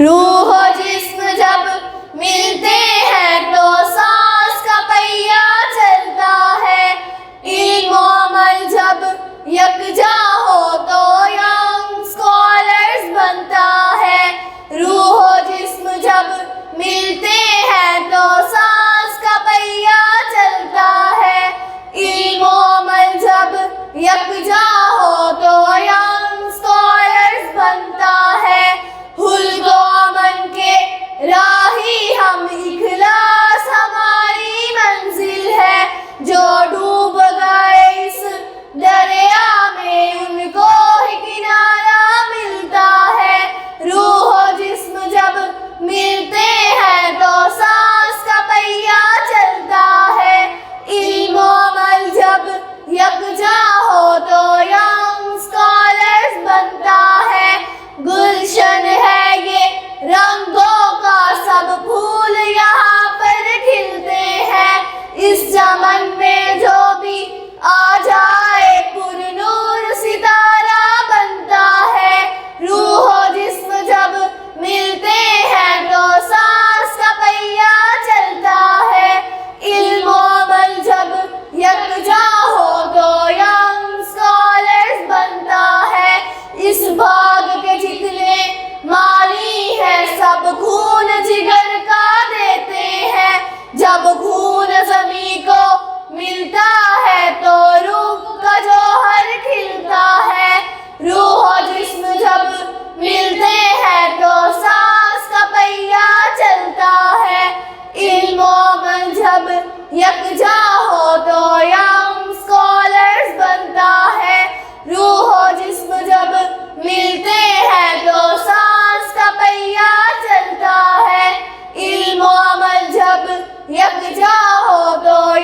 रूह और जिस्म जब मिलते हैं तो सांस का पहिया चलता है। इल्म और अमल जब यकजा हो तो यंग स्कॉलर्स बनता है। रूह और जिस्म जब मिलते हैं तो सांस का पहिया चलता है। इल्म और अमल जब यकजा हो तो यंग स्कॉलर्स बनता है। हुल्को अमन के राही हम, इखलास हमारी मंजिल है। जो डूब गए इस दरिया में उनको ही किनारा मिलता है। रूह और जिस्म जब मिलते हैं तो सांस का पहिया चलता है। इल्म और अमल जब यकजा हो तो यंग स्कॉलर्स बनता है। गुलशन है ये रंगों का, सब फूल यहाँ पर खिलते हैं। इस चमन में जो भी आ जाए पुरनूर सितारा बनता है। रूह और जिस्म जब मिलते हैं तो सांस का पहिया चलता है। इल्म और अमल जब यकजा हो तो यंग स्कॉलर्स बनता है। इस भाग के जितने माली हैं सब खून जिगर का देते हैं। जब खून ज़मीं को मिलता है तो रूह का जौहर खिलता है। रूह और जिस्म जब मिलते हैं तो सांस का पहिया चलता है। इल्म और अमल जब यकजा हो तो यंग स्कॉलर्स बनता है। रूह और जिस्म जब मिलते हैं तो सांस का पहिया चलता है। इल्म और अमल जब यकजा हो तो